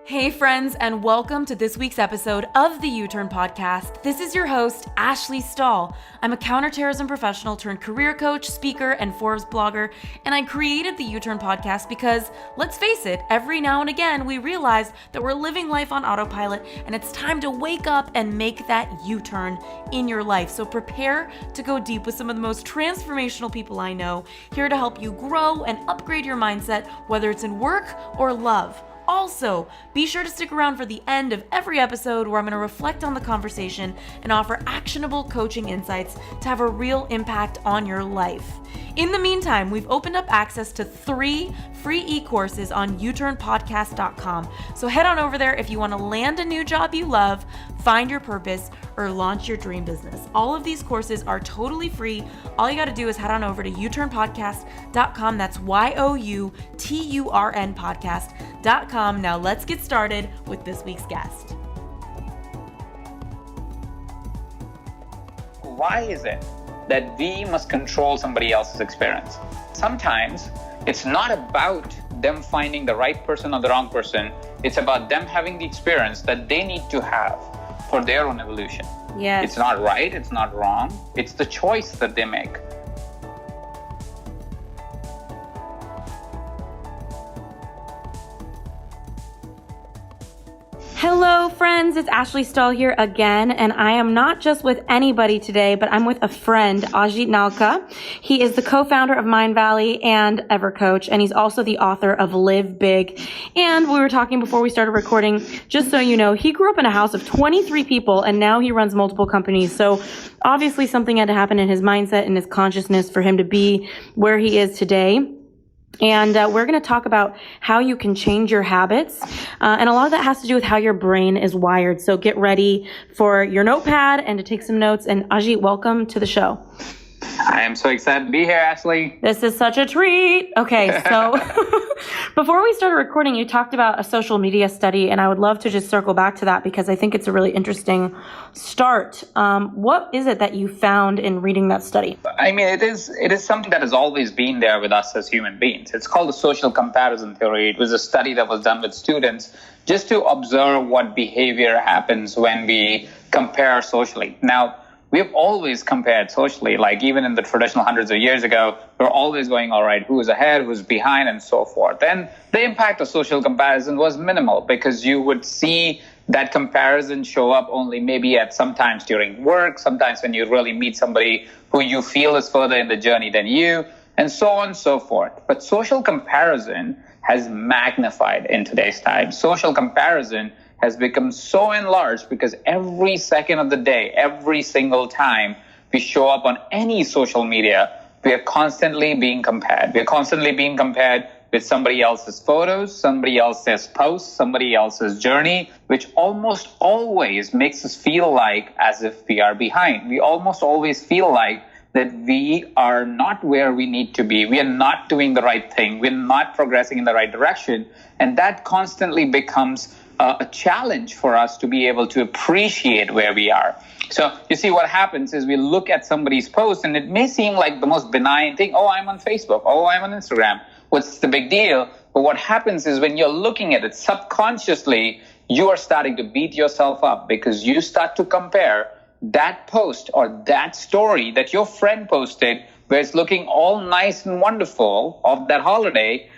Hey friends, and welcome to this week's episode of the U-Turn Podcast. This is your host, Ashley Stahl. I'm a counterterrorism professional turned career coach, speaker, and Forbes blogger, and I created the U-Turn Podcast because, let's face it, every now and again we realize that we're living life on autopilot and it's time to wake up and make that U-turn in your life. So prepare to go deep with some of the most transformational people I know, here to help you grow and upgrade your mindset, whether it's in work or love. Also, be sure to stick around for the end of every episode where I'm going to reflect on the conversation and offer actionable coaching insights to have a real impact on your life. In the meantime, we've opened up access to 3 free e-courses on uturnpodcast.com. So head on over there if you want to land a new job you love, find your purpose, or launch your dream business. All of these courses are totally free. All you got to do is head on over to uturnpodcast.com. That's YOUTURN podcast.com. Now let's get started with this week's guest. Why is it that we must control somebody else's experience? Sometimes it's not about them finding the right person or the wrong person. It's about them having the experience that they need to have for their own evolution. Yes. It's not right, it's not wrong. It's the choice that they make. Hello friends, it's Ashley Stahl here again, and I am not just with anybody today, but I'm with a friend, Ajit Nawalkha. He is the co-founder of Mindvalley and Evercoach, and he's also the author of Live Big. And we were talking before we started recording, just so you know, he grew up in a house of 23 people, and now he runs multiple companies. So obviously something had to happen in his mindset and his consciousness for him to be where he is today. And we're going to talk about how you can change your habits. And a lot of that has to do with how your brain is wired. So get ready for your notepad and to take some notes. And Ajit, welcome to the show. I am so excited to be here, Ashley. This is such a treat. Okay, so before we started recording, you talked about a social media study, and I would love to just circle back to that because I think it's a really interesting start. What is it that you found in reading that study? I mean, it is something that has always been there with us as human beings. It's called the social comparison theory. It was a study that was done with students just to observe what behavior happens when we compare socially. Now, we've always compared socially, like even in the traditional hundreds of years ago, we're always going, all right, who's ahead, who's behind, and so forth. And the impact of social comparison was minimal because you would see that comparison show up only maybe at sometimes during work, sometimes when you really meet somebody who you feel is further in the journey than you, and so on and so forth. But social comparison has magnified in today's time. Social comparison has become so enlarged because every second of the day, every single time we show up on any social media, we are constantly being compared. We are constantly being compared with somebody else's photos, somebody else's posts, somebody else's journey, which almost always makes us feel like as if we are behind. We almost always feel like that we are not where we need to be. We are not doing the right thing. We're not progressing in the right direction. And that constantly becomes a challenge for us to be able to appreciate where we are. So you see, what happens is we look at somebody's post and it may seem like the most benign thing. Oh, I'm on Facebook. Oh, I'm on Instagram. What's the big deal? But what happens is when you're looking at it subconsciously, you are starting to beat yourself up because you start to compare that post or that story that your friend posted where it's looking all nice and wonderful of that holiday,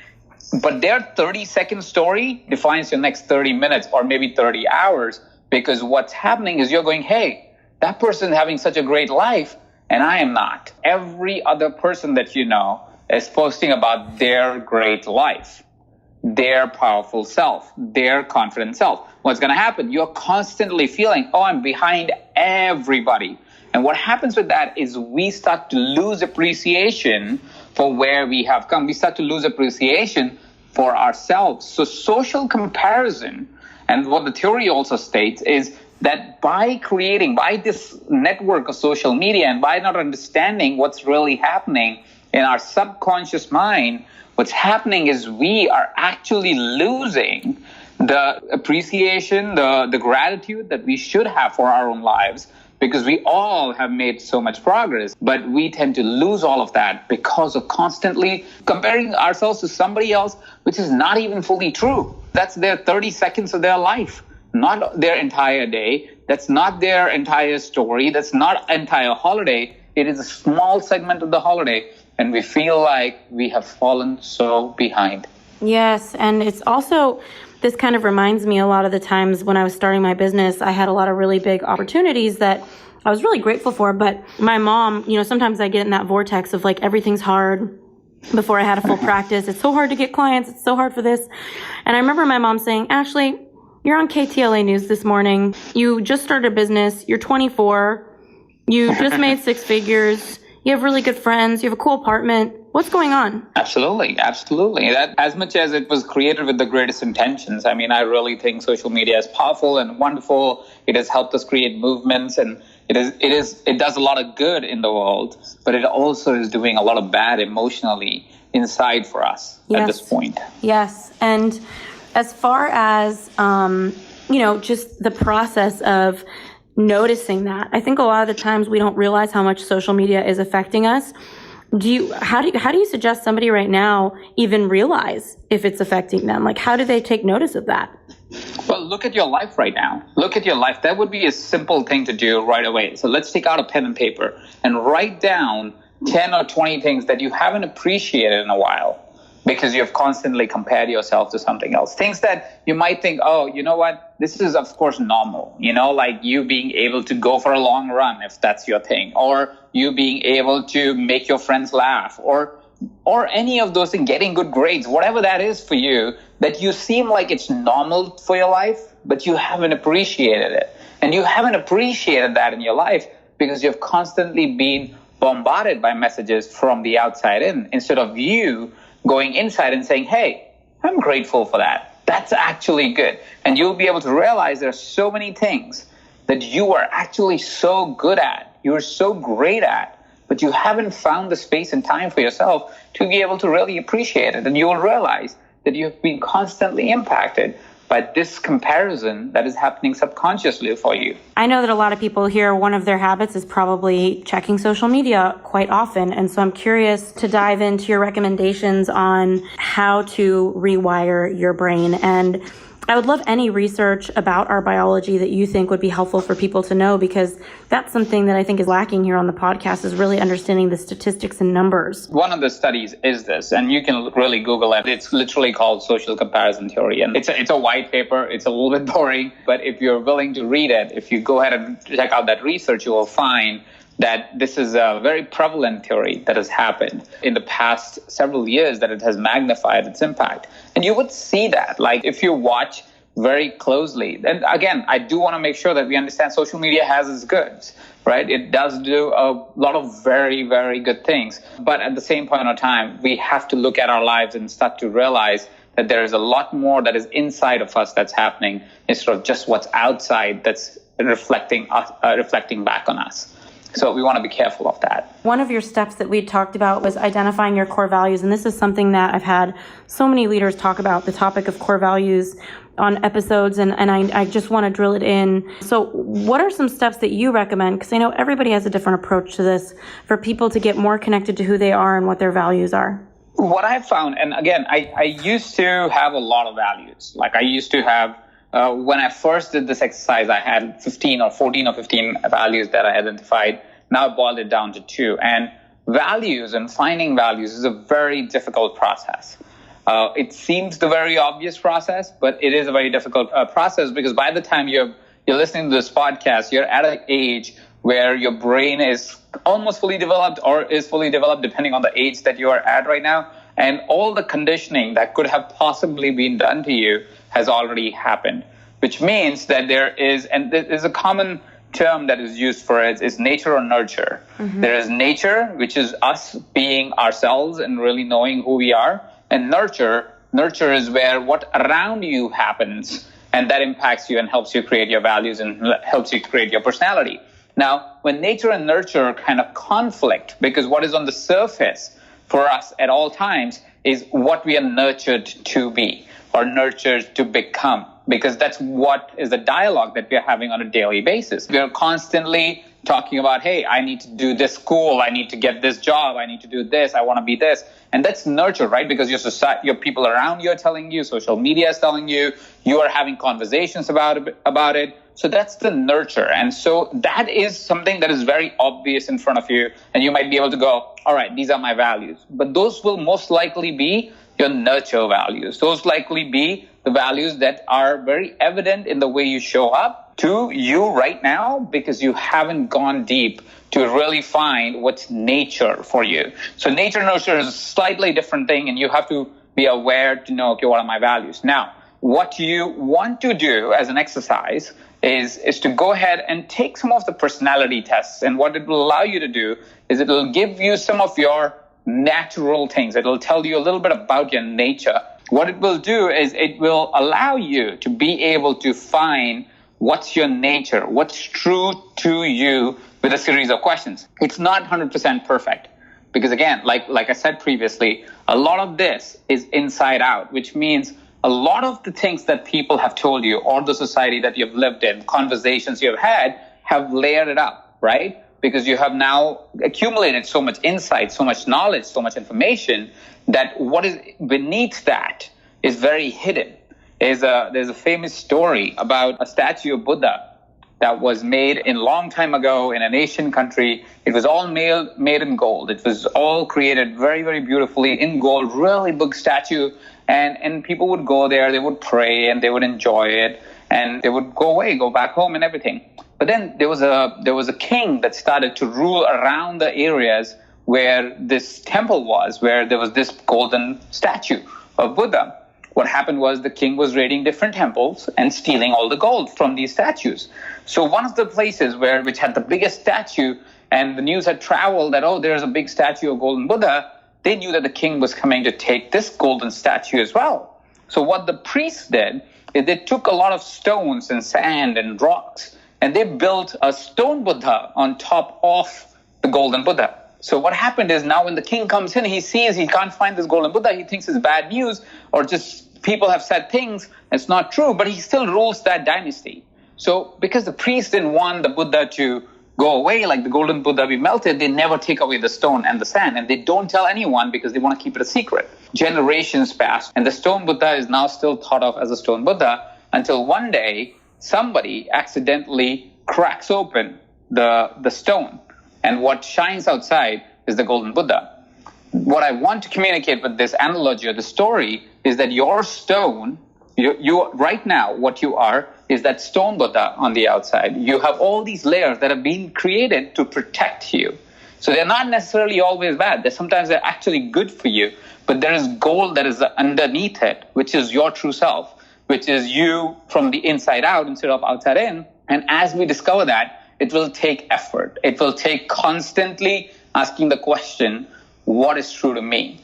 but their 30-second story defines your next 30 minutes or maybe 30 hours because what's happening is you're going, hey, that person is having such a great life and I am not. Every other person that you know is posting about their great life, their powerful self, their confident self. What's going to happen? You're constantly feeling, oh, I'm behind everybody. And what happens with that is we start to lose appreciation for where we have come. We start to lose appreciation for ourselves. So social comparison, and what the theory also states, is that by this network of social media and by not understanding what's really happening in our subconscious mind, what's happening is we are actually losing the appreciation, the gratitude that we should have for our own lives because we all have made so much progress, but we tend to lose all of that because of constantly comparing ourselves to somebody else, which is not even fully true. That's their 30 seconds of their life, not their entire day. That's not their entire story. That's not entire holiday. It is a small segment of the holiday, and we feel like we have fallen so behind. Yes, and it's also, this kind of reminds me a lot of the times when I was starting my business, I had a lot of really big opportunities that I was really grateful for. But my mom, sometimes I get in that vortex of like, everything's hard. Before I had a full practice, it's so hard to get clients. It's so hard for this. And I remember my mom saying, Ashley, you're on KTLA News this morning. You just started a business. You're 24. You just made 6 figures. You have really good friends. You have a cool apartment. What's going on? Absolutely. That, as much as it was created with the greatest intentions, I really think social media is powerful and wonderful. It has helped us create movements, and it does a lot of good in the world, but it also is doing a lot of bad emotionally inside for us at this point. Yes. And as far as, just the process of noticing that, I think a lot of the times we don't realize how much social media is affecting us. How do you suggest somebody right now even realize if it's affecting them? Like, how do they take notice of that? Well, look at your life right now. Look at your life. That would be a simple thing to do right away. So let's take out a pen and paper and write down 10 or 20 things that you haven't appreciated in a while, because you've constantly compared yourself to something else. Things that you might think, oh, you know what? This is, of course, normal. Like you being able to go for a long run, if that's your thing, or you being able to make your friends laugh, or any of those things, getting good grades, whatever that is for you, that you seem like it's normal for your life, but you haven't appreciated it. And you haven't appreciated that in your life because you've constantly been bombarded by messages from the outside in, instead of you going inside and saying, hey, I'm grateful for that. That's actually good. And you'll be able to realize there are so many things that you are actually so good at, you're so great at, but you haven't found the space and time for yourself to be able to really appreciate it. And you will realize that you've been constantly impacted by this comparison that is happening subconsciously for you. I know that a lot of people here, one of their habits is probably checking social media quite often. And so I'm curious to dive into your recommendations on how to rewire your brain. And I would love any research about our biology that you think would be helpful for people to know, because that's something that I think is lacking here on the podcast, is really understanding the statistics and numbers. One of the studies is this, and you can really Google it. It's literally called social comparison theory. And it's a white paper. It's a little bit boring, but if you're willing to read it, if you go ahead and check out that research, you will find that this is a very prevalent theory that has happened in the past several years, that it has magnified its impact. And you would see that, like, if you watch very closely. And again, I do want to make sure that we understand social media has its goods, right? It does do a lot of very, very good things. But at the same point in time, we have to look at our lives and start to realize that there is a lot more that is inside of us that's happening, instead of just what's outside that's reflecting back on us. So we want to be careful of that. One of your steps that we talked about was identifying your core values. And this is something that I've had so many leaders talk about, the topic of core values on episodes. And I just want to drill it in. So what are some steps that you recommend? Because I know everybody has a different approach to this, for people to get more connected to who they are and what their values are. What I've found, and again, I used to have a lot of values. Like I used to have, when I first did this exercise, I had 14 or 15 values that I identified. Now I boiled it down to 2. And values and finding values is a very difficult process. It seems the very obvious process, but it is a very difficult process, because by the time you're listening to this podcast, you're at an age where your brain is almost fully developed, or is fully developed depending on the age that you are at right now. And all the conditioning that could have possibly been done to you has already happened, which means that there is a common term that is used for it, is nature or nurture. Mm-hmm. There is nature, which is us being ourselves and really knowing who we are. And nurture is where what around you happens, and that impacts you and helps you create your values and helps you create your personality. Now, when nature and nurture kind of conflict, because what is on the surface for us at all times is what we are nurtured to be or nurtured to become. because that's what is the dialogue that we're having on a daily basis. We're constantly talking about, hey, I need to do this school, I need to get this job, I need to do this, I want to be this. And that's nurture, right? Because your society, your people around you are telling you, social media is telling you, you are having conversations about it. So that's the nurture. And so that is something that is very obvious in front of you. And you might be able to go, all right, these are my values. But those will most likely be your nurture values. Those likely be the values that are very evident in the way you show up to you right now, because you haven't gone deep to really find what's nature for you. So nature nurture is a slightly different thing, and you have to be aware to know, okay, what are my values? Now, what you want to do as an exercise is to go ahead and take some of the personality tests. And what it will allow you to do is it will give you some of your natural things. It will tell you a little bit about your nature. What it will do is it will allow you to be able to find what's your nature, what's true to you with a series of questions. It's not 100% perfect because, again, like I said previously, a lot of this is inside out, which means a lot of the things that people have told you or the society that you've lived in, conversations you've had, have layered it up, right? Because you have now accumulated so much insight, so much knowledge, so much information that what is beneath that is very hidden. There's a famous story about a statue of Buddha that was made in a long time ago in an Asian country. It was all made in gold. It was all created very, very beautifully in gold, really big statue. And people would go there, they would pray, and they would enjoy it, and they would go away, go back home and everything. But then there was a king that started to rule around the areas where this temple was, where there was this golden statue of Buddha. What happened was the king was raiding different temples and stealing all the gold from these statues. So one of the places which had the biggest statue, and the news had traveled that, oh, there's a big statue of golden Buddha, they knew that the king was coming to take this golden statue as well. So what the priests did is they took a lot of stones and sand and rocks, and they built a stone Buddha on top of the golden Buddha. So what happened is now when the king comes in, he sees he can't find this golden Buddha. He thinks it's bad news, or just people have said things that's not true, but he still rules that dynasty. So because the priests didn't want the Buddha to go away, like the golden Buddha be melted, they never take away the stone and the sand, and they don't tell anyone because they want to keep it a secret. Generations pass, and the stone Buddha is now still thought of as a stone Buddha until one day somebody accidentally cracks open the stone, and what shines outside is the golden Buddha. What I want to communicate with this analogy or the story is that your stone, you right now, what you are is that stone Buddha on the outside. You have all these layers that have been created to protect you. So they're not necessarily always bad. Sometimes they're actually good for you, but there is gold that is underneath it, which is your true self, which is you from the inside out instead of outside in. And as we discover that, it will take effort. It will take constantly asking the question, what is true to me?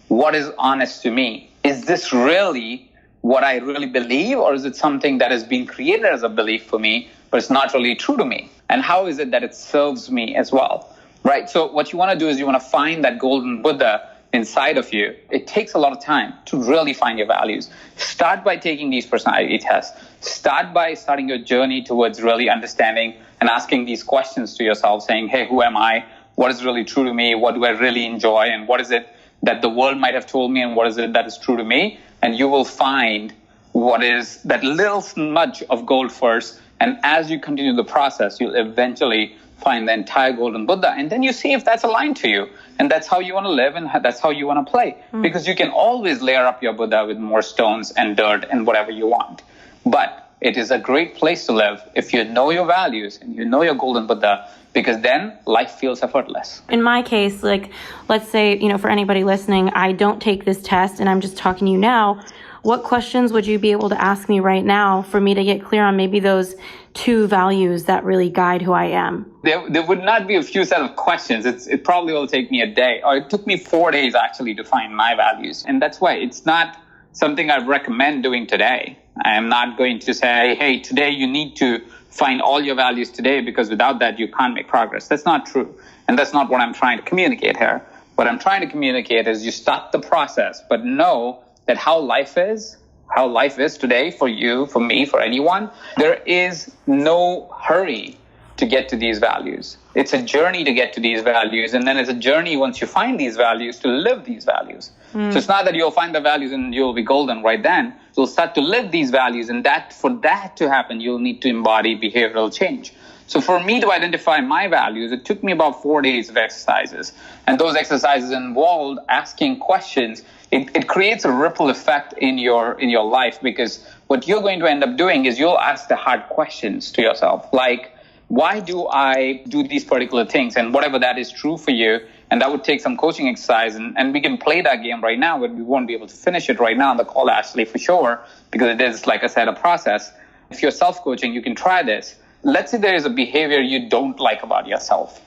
What is honest to me? Is this really what I really believe, or is it something that has been created as a belief for me, but it's not really true to me? And how is it that it serves me as well, right? So what you want to do is you want to find that golden Buddha inside of you. It takes a lot of time to really find your values. Start by taking these personality tests. Start by starting your journey towards really understanding and asking these questions to yourself, saying, hey, who am I? What is really true to me? What do I really enjoy? And what is it that the world might have told me? And what is it that is true to me? And you will find what is that little smudge of gold first. And as you continue the process, you'll eventually find the entire golden Buddha. And then you see if that's aligned to you. And that's how you want to live, and that's how you want to play. Because you can always layer up your Buddha with more stones and dirt and whatever you want. But it is a great place to live if you know your values and you know your golden Buddha, because then life feels effortless. In my case, like, let's say, for anybody listening, I don't take this test and I'm just talking to you now. What questions would you be able to ask me right now for me to get clear on maybe those two values that really guide who I am? There would not be a few set of questions. It probably will take me a day, or it took me 4 days actually to find my values. And that's why it's not something I recommend doing today. I am not going to say, hey, today you need to find all your values today, because without that you can't make progress. That's not true. And that's not what I'm trying to communicate here. What I'm trying to communicate is you start the process, but know that how life is how life is today for you, for me, for anyone, there is no hurry to get to these values. It's a journey to get to these values. And then it's a journey once you find these values to live these values. So it's not that you'll find the values and you'll be golden right then. You'll start to live these values. And that for that to happen, you'll need to embody behavioral change. So for me to identify my values, it took me about 4 days of exercises. And those exercises involved asking questions. It creates a ripple effect in your life, because what you're going to end up doing is you'll ask the hard questions to yourself, like, why do I do these particular things? And whatever that is true for you, and that would take some coaching exercise, and we can play that game right now, but we won't be able to finish it right now on the call, Ashley, for sure, because it is, like I said, a process. If you're self-coaching, you can try this. Let's say there is a behavior you don't like about yourself,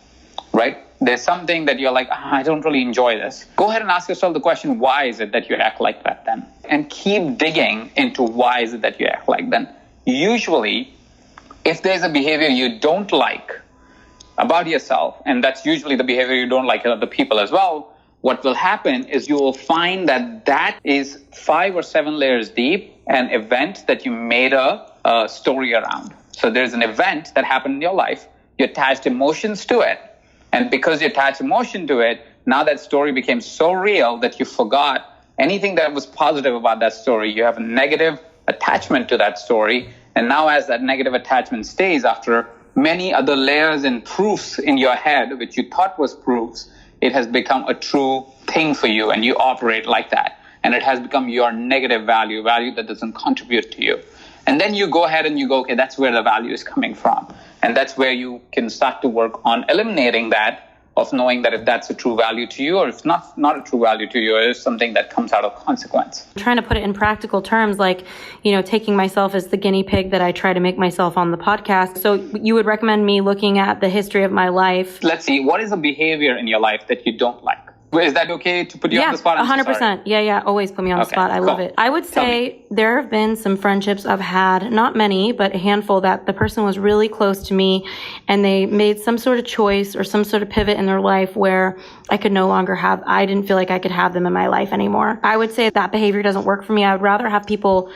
right? There's something that you're like, I don't really enjoy this. Go ahead and ask yourself the question, why is it that you act like that then? And keep digging into why is it that you act like that. Usually, if there's a behavior you don't like about yourself, and that's usually the behavior you don't like in other people as well, what will happen is you will find that that is 5 or 7 layers deep, an event that you made a story around. So there's an event that happened in your life, you attached emotions to it, and because you attach emotion to it, now that story became so real that you forgot anything that was positive about that story. You have a negative attachment to that story. And now as that negative attachment stays, after many other layers and proofs in your head, which you thought was proofs, it has become a true thing for you, and you operate like that. And it has become your negative value that doesn't contribute to you. And then you go ahead and you go, okay, that's where the value is coming from. And that's where you can start to work on eliminating that, of knowing that if that's a true value to you, or if not a true value to you, or is something that comes out of consequence. Trying to put it in practical terms, like, taking myself as the guinea pig that I try to make myself on the podcast. So you would recommend me looking at the history of my life. Let's see, what is a behavior in your life that you don't like? Is that okay to put you on the spot? 100%. Yeah. Always put me on the spot. I love it. I would say there have been some friendships I've had, not many, but a handful, that the person was really close to me and they made some sort of choice or some sort of pivot in their life where I didn't feel like I could have them in my life anymore. I would say that behavior doesn't work for me. I would rather have people,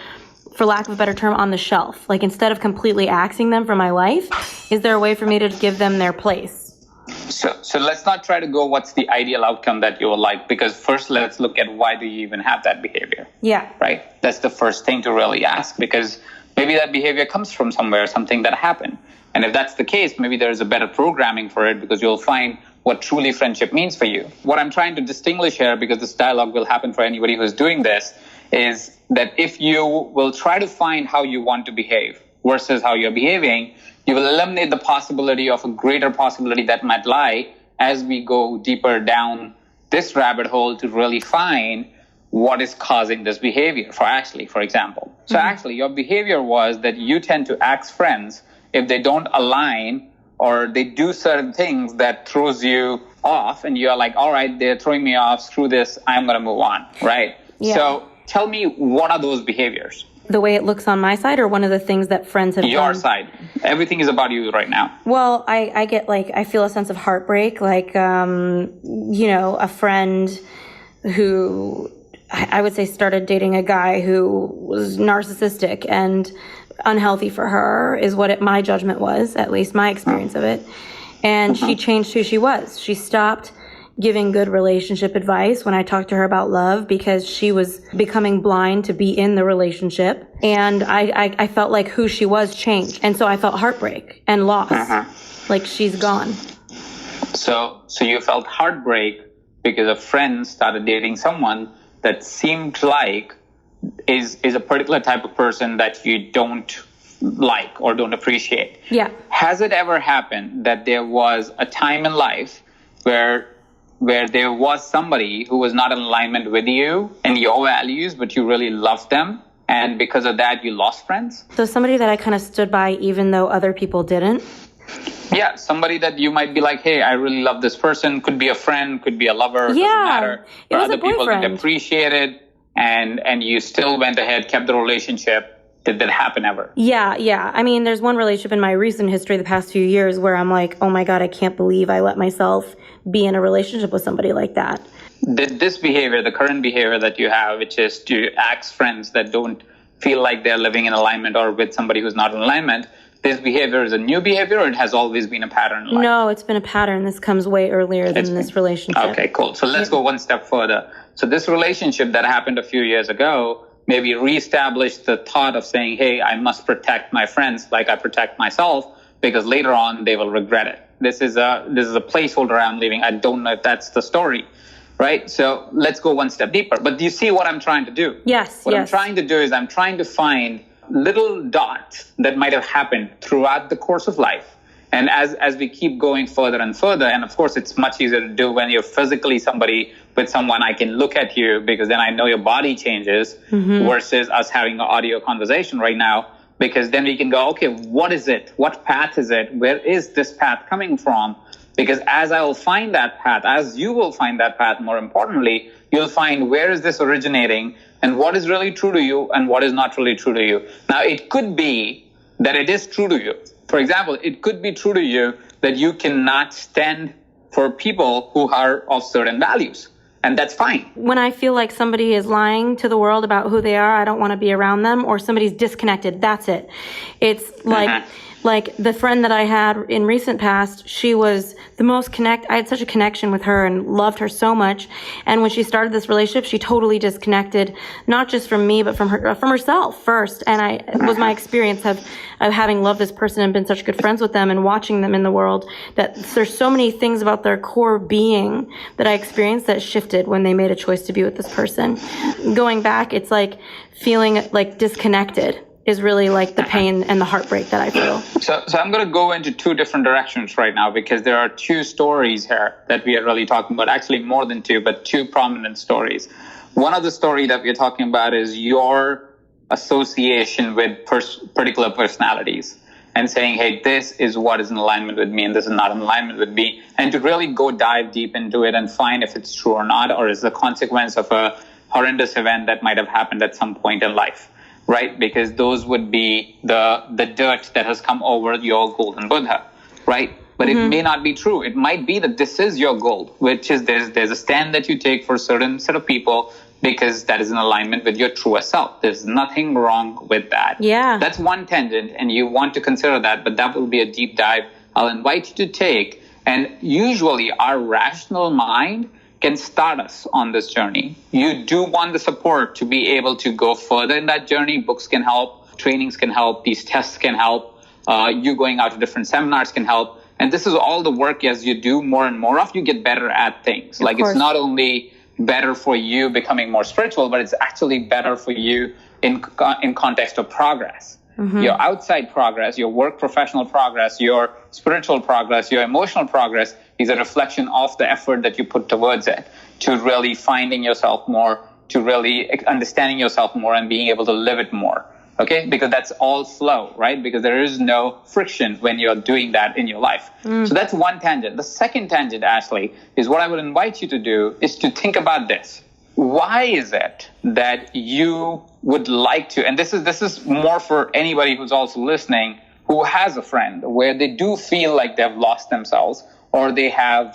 for lack of a better term, on the shelf. Like, instead of completely axing them from my life, is there a way for me to give them their place? So let's not try to go what's the ideal outcome that you will like, because first let's look at why do you even have that behavior? Yeah. Right? That's the first thing to really ask, because maybe that behavior comes from somewhere, something that happened. And if that's the case, maybe there's a better programming for it, because you'll find what truly friendship means for you. What I'm trying to distinguish here, because this dialogue will happen for anybody who's doing this, is that if you will try to find how you want to behave versus how you're behaving, you will eliminate the possibility of a greater possibility that might lie as we go deeper down this rabbit hole to really find what is causing this behavior. For Ashley, for example. So Ashley, your behavior was that you tend to ask friends if they don't align or they do certain things that throws you off, and you're like, all right, they're throwing me off, screw this, I'm going to move on, right? Yeah. So tell me, what are those behaviors? The way it looks on my side, or one of the things that friends have done? Your side. Everything is about you right now. Well, I get I feel a sense of heartbreak, a friend who I would say started dating a guy who was narcissistic and unhealthy for her, is what my judgment was, at least my experience of it. And she changed who she was. She stopped giving good relationship advice when I talked to her about love, because she was becoming blind to be in the relationship. And I felt like who she was changed. And so I felt heartbreak and loss. Like, she's gone. So you felt heartbreak because a friend started dating someone that seemed like is a particular type of person that you don't like or don't appreciate. Yeah. Has it ever happened that there was a time in life where there was somebody who was not in alignment with you and your values, but you really loved them, and because of that, you lost friends? So somebody that I kind of stood by even though other people didn't? Yeah, somebody that you might be like, hey, I really love this person. Could be a friend, could be a lover, doesn't matter. It was other a boyfriend. people didn't appreciate it, and you still went ahead, kept the relationship. Did that happen ever? Yeah. I mean, there's one relationship in my recent history the past few years where I'm like, oh my God, I can't believe I let myself be in a relationship with somebody like that. Did this behavior, the current behavior that you have, which is to ask friends that don't feel like they're living in alignment or with somebody who's not in alignment, this behavior is a new behavior, or it has always been a pattern in life? No, it's been a pattern. This comes way earlier than this relationship. Okay, cool. So let's go one step further. So this relationship that happened a few years ago maybe reestablished the thought of saying, hey, I must protect my friends like I protect myself, because later on they will regret it. This is a placeholder I'm leaving. I don't know if that's the story, right? So let's go one step deeper. But do you see what I'm trying to do? Yes. What I'm trying to do is I'm trying to find little dots that might have happened throughout the course of life. And as we keep going further and further, and of course, it's much easier to do when you're physically with someone, I can look at you because then I know your body changes versus us having an audio conversation right now, because then we can go, okay, what is it? What path is it? Where is this path coming from? Because as I will find that path, as you will find that path, more importantly, you'll find where is this originating and what is really true to you and what is not really true to you. Now, it could be that it is true to you. For example, it could be true to you that you cannot stand for people who are of certain values. And that's fine. When I feel like somebody is lying to the world about who they are, I don't want to be around them, or somebody's disconnected. That's it. It's like the friend that I had in recent past, she was the most I had such a connection with her and loved her so much. And when she started this relationship, she totally disconnected, not just from me, but from herself first. And it was my experience of having loved this person and been such good friends with them and watching them in the world, that there's so many things about their core being that I experienced that shifted when they made a choice to be with this person. Going back, it's like feeling like disconnected is really like the pain and the heartbreak that I feel. So I'm going to go into two different directions right now, because there are two stories here that we are really talking about. Actually, more than two, but two prominent stories. One of the story that we're talking about is your association with particular personalities and saying, hey, this is what is in alignment with me and this is not in alignment with me. And to really go dive deep into it and find if it's true or not, or is the consequence of a horrendous event that might have happened at some point in life. Right? Because those would be the dirt that has come over your golden Buddha, right? But it may not be true. It might be that this is your gold, which is there's a stand that you take for a certain set of people because that is in alignment with your truest self. There's nothing wrong with that. Yeah. That's one tangent, and you want to consider that, but that will be a deep dive I'll invite you to take. And usually our rational mind can start us on this journey. You do want the support to be able to go further in that journey. Books can help, trainings can help, these tests can help, you going out to different seminars can help. And this is all the work as you do more and more of, you get better at things. Like it's not only better for you becoming more spiritual, but it's actually better for you in context of progress. Your outside progress, your work professional progress, your spiritual progress, your emotional progress is a reflection of the effort that you put towards it, to really finding yourself more, to really understanding yourself more and being able to live it more. Okay? Because that's all flow, right? Because there is no friction when you're doing that in your life. So that's one tangent. The second tangent, Ashley, is what I would invite you to do is to think about this. Why is it that you would like to, and this is more for anybody who's also listening, who has a friend where they do feel like they've lost themselves, or they are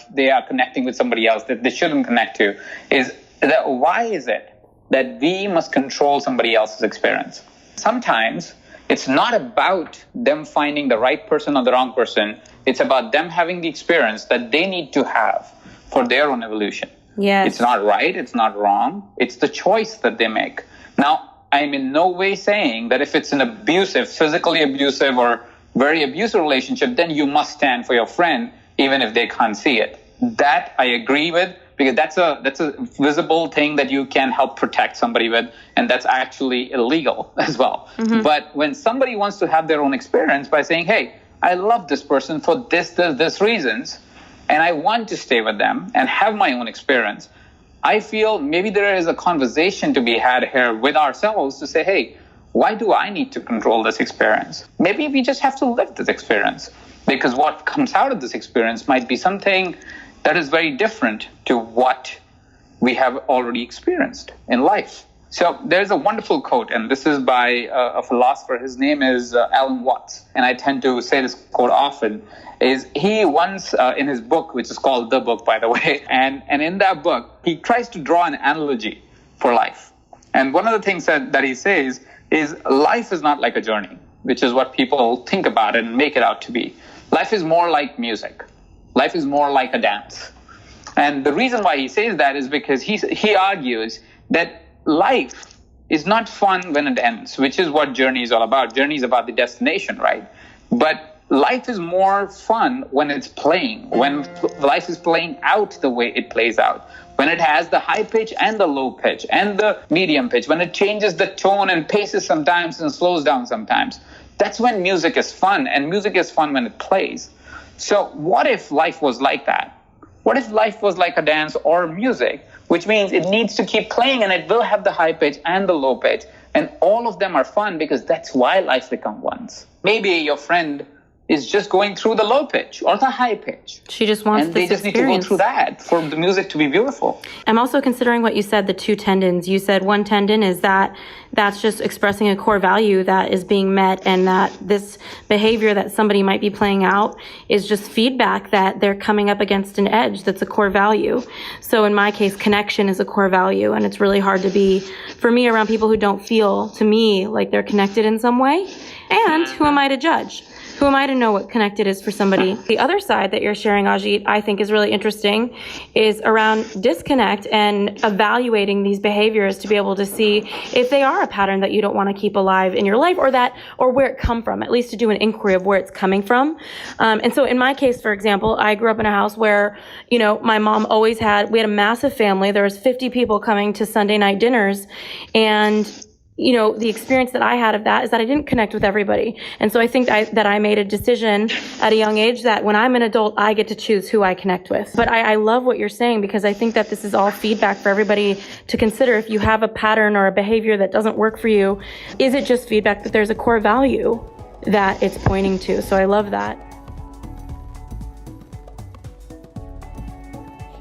connecting with somebody else that they shouldn't connect to, is that why is it that we must control somebody else's experience? Sometimes it's not about them finding the right person or the wrong person. It's about them having the experience that they need to have for their own evolution. Yes. It's not right. It's not wrong. It's the choice that they make. Now, I'm in no way saying that if it's an abusive, physically abusive or very abusive relationship, then you must stand for your friend, even if they can't see it. That I agree with, because that's a visible thing that you can help protect somebody with, and that's actually illegal as well. But when somebody wants to have their own experience by saying, hey, I love this person for this reasons, and I want to stay with them and have my own experience, I feel maybe there is a conversation to be had here with ourselves to say, hey, why do I need to control this experience? Maybe we just have to live this experience, because what comes out of this experience might be something that is very different to what we have already experienced in life. So there's a wonderful quote, and this is by a philosopher. His name is Alan Watts, and I tend to say this quote often. Is he once in his book, which is called The Book, by the way, and in that book, he tries to draw an analogy for life. And one of the things that he says is life is not like a journey, which is what people think about and make it out to be. Life is more like music. Life is more like a dance. And the reason why he says that is because he argues that life is not fun when it ends, which is what journey is all about. Journey is about the destination, right? But life is more fun when it's playing, when life is playing out the way it plays out, when it has the high pitch and the low pitch and the medium pitch, when it changes the tone and paces sometimes and slows down sometimes. That's when music is fun, and music is fun when it plays. So what if life was like that? What if life was like a dance or music, which means it needs to keep playing and it will have the high pitch and the low pitch, and all of them are fun because that's why life becomes once. Maybe your friend is just going through the low pitch or the high pitch. She just wants and they just experience. Need to go through that for the music to be beautiful. I'm also considering what you said, the two tendons. You said one tendon is that's just expressing a core value that is being met, and that this behavior that somebody might be playing out is just feedback that they're coming up against an edge that's a core value. So in my case, connection is a core value, and it's really hard to be, for me, around people who don't feel, to me, like they're connected in some way. And who am I to judge? Who am I to know what connected is for somebody? The other side that you're sharing, Ajit, I think is really interesting, is around disconnect and evaluating these behaviors to be able to see if they are a pattern that you don't want to keep alive in your life, or where it come from, at least to do an inquiry of where it's coming from. And so in my case, for example, I grew up in a house where, my mom we had a massive family. There was 50 people coming to Sunday night dinners, and the experience that I had of that is that I didn't connect with everybody. And so I think that I made a decision at a young age that when I'm an adult, I get to choose who I connect with. But I love what you're saying, because I think that this is all feedback for everybody to consider. If you have a pattern or a behavior that doesn't work for you, is it just feedback that there's a core value that it's pointing to? So I love that.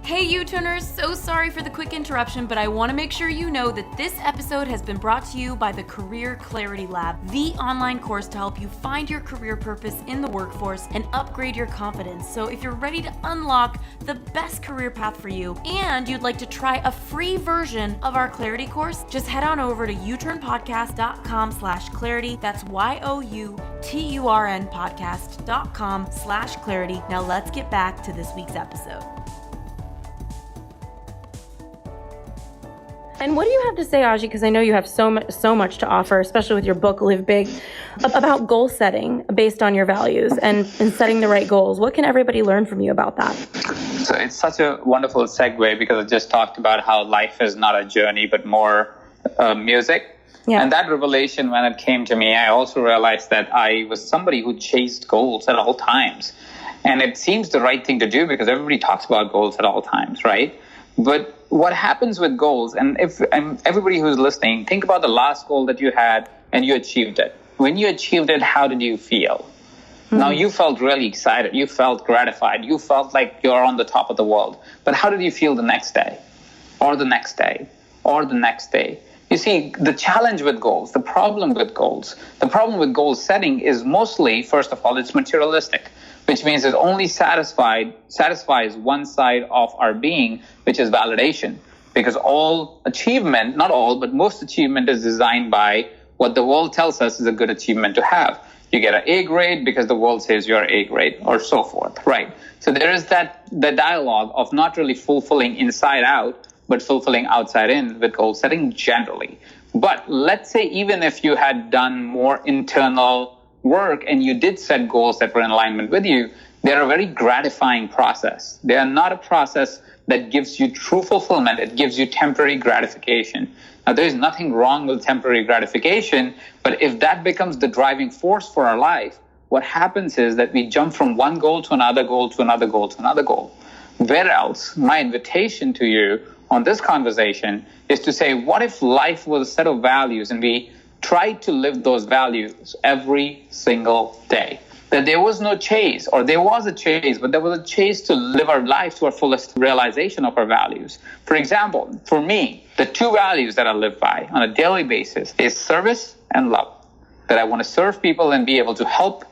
Hey U-Turners, so sorry for the quick interruption, but I want to make sure you know that this episode has been brought to you by the Career Clarity Lab, the online course to help you find your career purpose in the workforce and upgrade your confidence. So if you're ready to unlock the best career path for you and you'd like to try a free version of our Clarity course, just head on over to uturnpodcast.com/clarity. That's YOUTURN podcast.com/clarity. Now let's get back to this week's episode. And what do you have to say, Ajit, because I know you have so much to offer, especially with your book, Live Big, about goal setting based on your values and setting the right goals. What can everybody learn from you about that? So it's such a wonderful segue, because I just talked about how life is not a journey, but more music. Yeah. And that revelation, when it came to me, I also realized that I was somebody who chased goals at all times. And it seems the right thing to do, because everybody talks about goals at all times, right? But what happens with goals, and if everybody who's listening, think about the last goal that you had and you achieved it. When you achieved it, how did you feel? Mm-hmm. Now, you felt really excited. You felt gratified. You felt like you're on the top of the world. But how did you feel the next day, or the next day, or the next day? You see, the challenge with goals, the problem with goal setting is mostly, first of all, it's materialistic, which means it only satisfies one side of our being, which is validation. Because all achievement, not all, but most achievement is designed by what the world tells us is a good achievement to have. You get an A grade because the world says you're A grade, or so forth, right? So there is the dialogue of not really fulfilling inside out, but fulfilling outside in with goal setting generally. But let's say even if you had done more internal work and you did set goals that were in alignment with you, they're a very gratifying process. They are not a process that gives you true fulfillment. It gives you temporary gratification. Now, there's nothing wrong with temporary gratification, but if that becomes the driving force for our life, what happens is that we jump from one goal to another goal to another goal to another goal. Where else, my invitation to you on this conversation is to say, what if life was a set of values and we tried to live those values every single day? That there was no chase, or there was a chase, but there was a chase to live our life to our fullest realization of our values. For example, for me, the two values that I live by on a daily basis is service and love. That I want to serve people and be able to help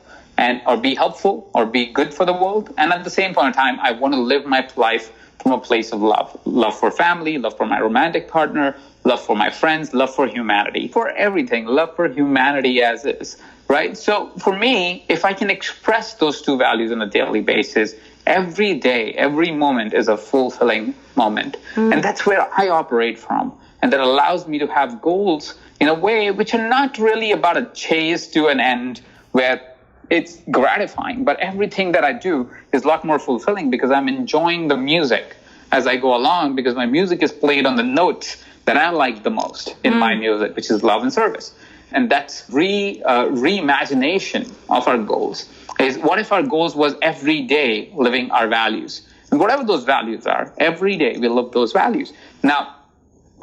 or be helpful or be good for the world. And at the same point in time, I want to live my life from a place of love. Love for family, love for my romantic partner, love for my friends, love for humanity, for everything, love for humanity as is, right? So for me, if I can express those two values on a daily basis, every day, every moment is a fulfilling moment. And that's where I operate from. And that allows me to have goals in a way which are not really about a chase to an end where it's gratifying, but everything that I do is a lot more fulfilling because I'm enjoying the music as I go along, because my music is played on the notes that I like the most in my music, which is love and service. And that's reimagination of our goals. Is what if our goals was every day living our values? And whatever those values are, every day we live those values. Now,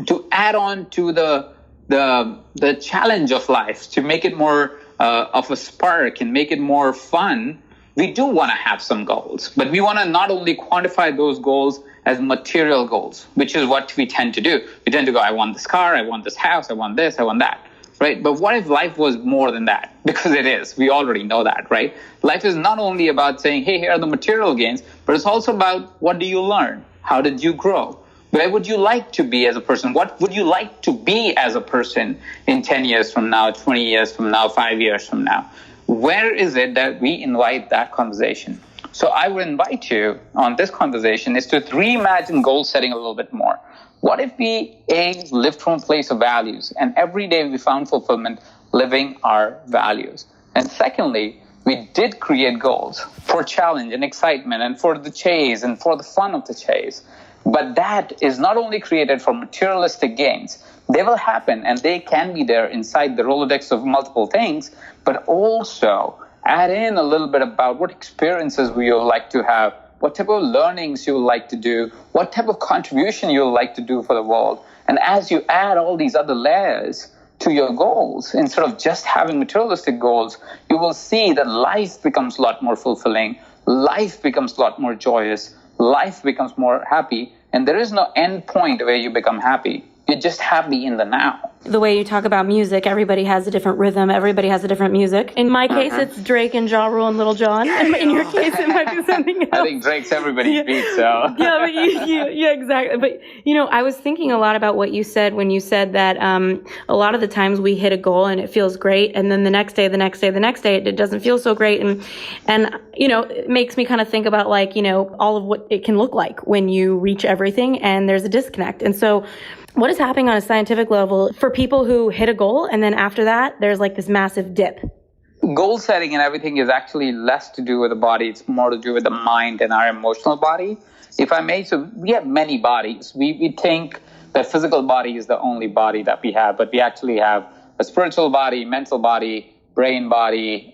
to add on to the challenge of life, to make it more of a spark and make it more fun, we do want to have some goals. But we want to not only quantify those goals as material goals, which is what we tend to do. We tend to go, I want this car, I want this house, I want this, I want that. Right? But what if life was more than that? Because it is. We already know that, right? Life is not only about saying, hey, here are the material gains, but it's also about what do you learn? How did you grow? Where would you like to be as a person? What would you like to be as a person in 10 years from now, 20 years from now, 5 years from now? Where is it that we invite that conversation? So I would invite you on this conversation is to reimagine goal setting a little bit more. What if we, lived from a place of values, and every day we found fulfillment living our values? And secondly, we did create goals for challenge and excitement and for the chase and for the fun of the chase. But that is not only created for materialistic gains. They will happen and they can be there inside the Rolodex of multiple things, but also add in a little bit about what experiences we would like to have, what type of learnings you would like to do, what type of contribution you would like to do for the world. And as you add all these other layers to your goals, instead of just having materialistic goals, you will see that life becomes a lot more fulfilling, life becomes a lot more joyous, life becomes more happy, and there is no end point where you become happy. You're just happy in the now. The way you talk about music, everybody has a different rhythm. Everybody has a different music. In my case, it's Drake and Ja Rule and Little John. In your case, it might be something else. I think Drake's everybody's beat, so. Yeah, but yeah, exactly. But, I was thinking a lot about what you said when you said that a lot of the times we hit a goal and it feels great. And then the next day, it doesn't feel so great. And it makes me kind of think about all of what it can look like when you reach everything and there's a disconnect. And so what is happening on a scientific level for people who hit a goal and then after that, there's this massive dip? Goal setting and everything is actually less to do with the body. It's more to do with the mind and our emotional body. If I may, so we have many bodies. We think that physical body is the only body that we have, but we actually have a spiritual body, mental body, brain body,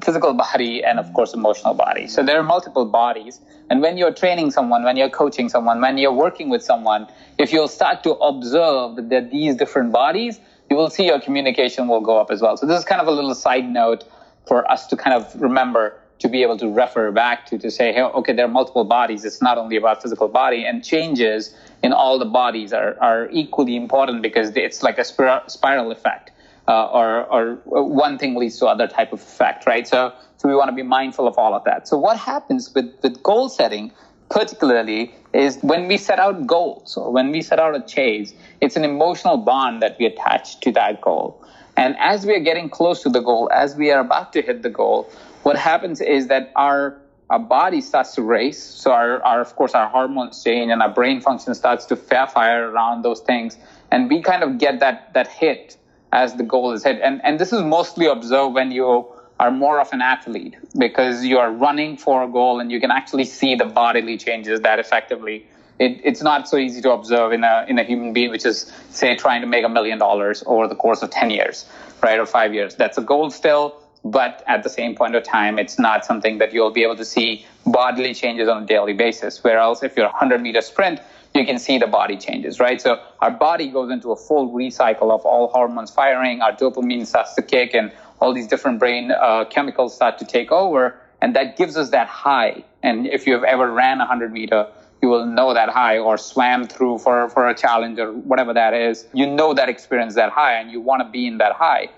physical body, and of course, emotional body. So there are multiple bodies. And when you're training someone, when you're coaching someone, when you're working with someone, if you'll start to observe that there are these different bodies, you will see your communication will go up as well. So this is kind of a little side note for us to kind of remember, to be able to refer back to say, hey, okay, there are multiple bodies. It's not only about physical body, and changes in all the bodies are equally important because it's like a spiral effect. Or one thing leads to other type of effect, right? So we want to be mindful of all of that. So what happens with goal setting, particularly, is when we set out goals or when we set out a chase, it's an emotional bond that we attach to that goal. And as we are getting close to the goal, as we are about to hit the goal, what happens is that our body starts to race. So of course, our hormones change and our brain function starts to fire around those things. And we kind of get that hit as the goal is hit. And this is mostly observed when you are more of an athlete, because you are running for a goal and you can actually see the bodily changes that effectively. It's not so easy to observe in a human being, which is, say, trying to make $1 million over the course of 10 years, right, or 5 years. That's a goal still, but at the same point of time, it's not something that you'll be able to see bodily changes on a daily basis. Whereas if you're a 100-meter sprint, you can see the body changes, right? So our body goes into a full recycle of all hormones firing, our dopamine starts to kick, and all these different brain chemicals start to take over, and that gives us that high. And if you've ever ran a 100-meter, you will know that high, or swam through for a challenge or whatever that is. You know that experience, that high, and you want to be in that high.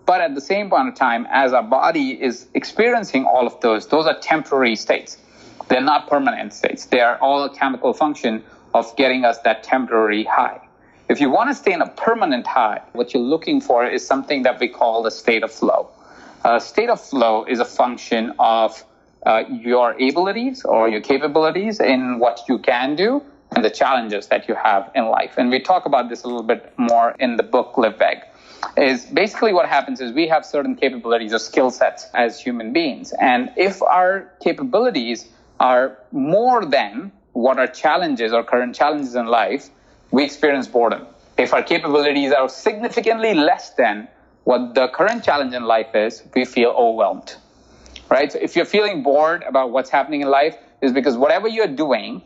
But at the same point of time, as our body is experiencing all of those are temporary states. They're not permanent states. They are all a chemical function of getting us that temporary high. If you want to stay in a permanent high, what you're looking for is something that we call the state of flow. State of flow is a function of your abilities or your capabilities in what you can do and the challenges that you have in life. And we talk about this a little bit more in the book Live Big. Is basically what happens is we have certain capabilities or skill sets as human beings. And if our capabilities are more than what our challenges or current challenges in life, we experience boredom. If our capabilities are significantly less than what the current challenge in life is, we feel overwhelmed, right? So if you're feeling bored about what's happening in life, is because whatever you're doing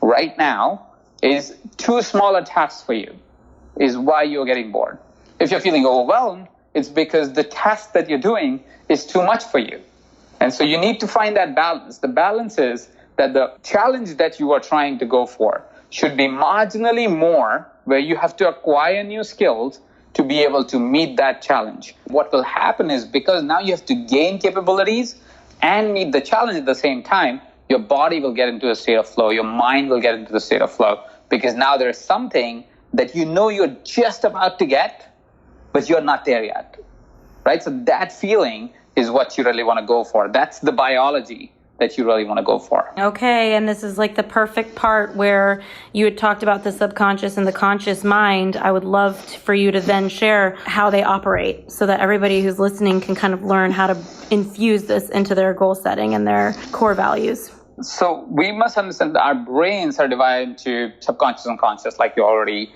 right now is too small a task for you, is why you're getting bored. If you're feeling overwhelmed, it's because the task that you're doing is too much for you. And so you need to find that balance. The balance is that the challenge that you are trying to go for should be marginally more, where you have to acquire new skills to be able to meet that challenge. What will happen is because now you have to gain capabilities and meet the challenge at the same time, your body will get into a state of flow, your mind will get into the state of flow, because now there is something that you know you're just about to get, but you're not there yet, right? So that feeling is what you really want to go for. That's the biology that you really want to go for. Okay, and this is like the perfect part where you had talked about the subconscious and the conscious mind. I would love for you to then share how they operate so that everybody who's listening can kind of learn how to infuse this into their goal setting and their core values. So we must understand that our brains are divided into subconscious and conscious, like you already